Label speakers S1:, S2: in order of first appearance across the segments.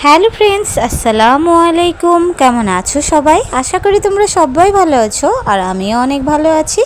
S1: Hello friends, আসসালামু আলাইকুম। কেমন আছো সবাই? আশা করি তোমরা সবাই ভালো আছো আর আমিও অনেক ভালো আছি।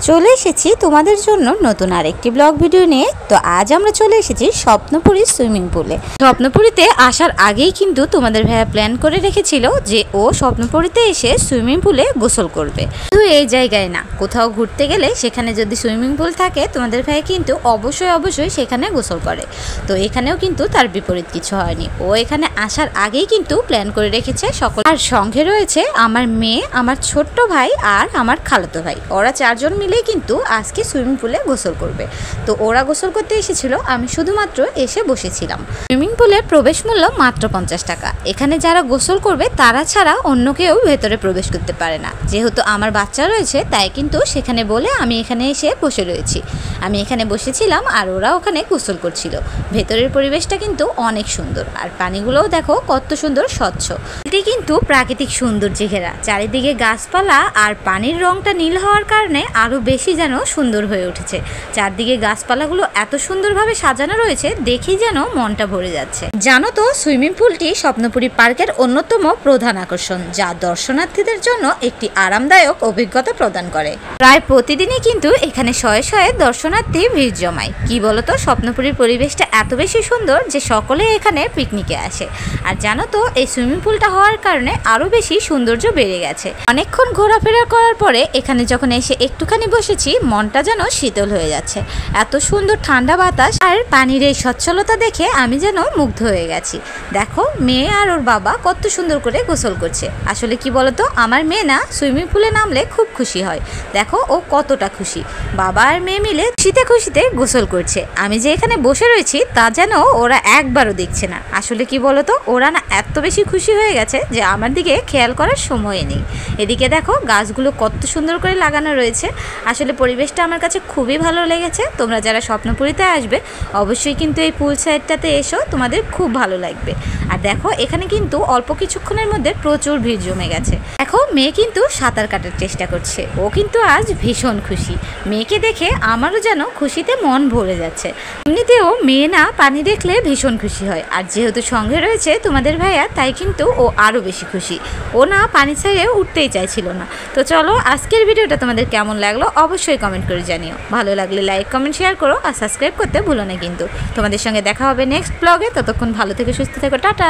S1: চলে এসেছি তোমাদের জন্য নতুন আরেকটি ব্লগ ভিডিও নিয়ে। তো আজ আমরা চলে এসেছি স্বপ্নপুরী সুইমিং পুলে। স্বপ্নপুরীতে আসার আগেই কিন্তু তোমাদের ভাইয়া প্ল্যান করে রেখেছিল যে ও স্বপ্নপুরীতে এসে সুইমিং পুলে গোসল করবে। শুধু এই জায়গায় না, কোথাও ঘুরতে গেলে সেখানে যদি সুইমিং পুল থাকে তোমাদের ভাইয়া কিন্তু অবশ্যই সেখানে গোসল করে। তো এখানেও কিন্তু তার বিপরীত কিছু হয়নি। ও এখানে আসার আগেই কিন্তু প্ল্যান করে রেখেছে সকল। আর সঙ্গে রয়েছে আমার মেয়ে, আমার ছোট্ট ভাই আর আমার খালাতো ভাই। ওরা চারজন মিলেই কিন্তু আজকে সুইমিং পুলে গোসল করবে। তো ওরা গোসল করতে এসেছিল, আমি শুধুমাত্র এসে বসেছিলাম। সুইমিং পুলের প্রবেশ মূল্য মাত্র 50 টাকা। এখানে যারা গোসল করবে তারা ছাড়া অন্য কেউ ভেতরে প্রবেশ করতে পারে না। যেহেতু আমার বাচ্চা রয়েছে তাই কিন্তু সেখানে বলে আমি এখানে এসে বসে রয়েছি। আমি এখানে বসেছিলাম আর ওরা ওখানে গোসল করছিল। ভেতরের পরিবেশটা কিন্তু অনেক সুন্দর, আর পানিগুলোও দেখো কত সুন্দর স্বচ্ছ। এটি কিন্তু প্রাকৃতিক সৌন্দর্যে ঘেরা, চারিদিকে গাছপালা আর পানির রংটা নীল হওয়ার কারণে আরো বেশি যেন সুন্দর হয়ে উঠেছে। চারদিকে গাছপালাগুলো এত সুন্দরভাবে সাজানো রয়েছে, দেখেই যেন মনটা ভরে যাচ্ছে। জানো তো, সুইমিং পুলটি স্বপ্নপুরী পার্কের অন্যতম প্রধান আকর্ষণ, যা দর্শনার্থীদের জন্য একটি আরামদায়ক অভিজ্ঞতা প্রদান করে। প্রায় প্রতিদিনই কিন্তু এখানে শয়ে শয়ে দর্শনার্থী ভিড় জমায়। কি বলতো, স্বপ্নপুরীর পরিবেশটা এত বেশি সুন্দর যে সকলে এখানে পিকনিকে আসে। আর জানো তো, এই সুইমিং পুলটা হওয়ার কারণে আরো বেশি সৌন্দর্য বেড়ে গেছে। অনেকক্ষণ ঘোরাফেরা করার পরে এখানে যখন এসে একটুখানি বসেছি, মনটা যেন শীতল হয়ে যাচ্ছে। এত সুন্দর ঠান্ডা বাতাস আর পানির এই স্বচ্ছলতা দেখে আমি যেন মুগ্ধ হয়ে গেছি। দেখো, মেয়ে আর ওর বাবা কত সুন্দর করে গোসল করছে। আসলে কি বলতো, আমার মেয়ে না সুইমিং পুলে নামলে খুব খুশি হয়। দেখো ও কতটা খুশি। বাবা আর মেয়ে মিলে খুশিতে গোসল করছে। আমি যে এখানে বসে রয়েছি তা যেন ওরা একবারও দেখছে না। আসলে কি বলতো, ওরা না এত বেশি খুশি হয়ে গেছে যে আমার দিকে খেয়াল করার সময় নেই। এদিকে দেখো, গাছগুলো কত সুন্দর করে লাগানো রয়েছে। আসলে পরিবেশটা আমার কাছে খুবই ভালো লেগেছে। তোমরা যারা স্বপ্নপুরীতে আসবে অবশ্যই কিন্তু এই পুল সাইডটাতে এসো, তোমাদের খুব ভালো লাগবে। আর দেখো, এখানে কিন্তু অল্প কিছুক্ষণের মধ্যে প্রচুর ভিড় জমে গেছে। দেখো, মেয়ে কিন্তু সাঁতার কাটার চেষ্টা করছে। ও কিন্তু আজ ভীষণ খুশি। মেয়েকে দেখে আমারও যেন খুশিতে মন ভরে যাচ্ছে। এমনিতেও মেয়ে না পানি দেখলে ভীষণ খুশি হয়, আর যেহেতু সঙ্গে রয়েছে তোমাদের ভাইয়া তাই কিন্তু ও আরও বেশি খুশি। ও না পানি ছেড়ে উঠতেই চাইছিল না। তো চলো, আজকের ভিডিওটা তোমাদের কেমন লাগলো অবশ্যই কমেন্ট করে জানিও। ভালো লাগলে লাইক, কমেন্ট, শেয়ার করো আর সাবস্ক্রাইব করতে ভুলো না কিন্তু। তোমাদের সঙ্গে দেখা হবে নেক্সট ব্লগে। ততক্ষণ ভালো থেকে সুস্থ থেকো। টাটা।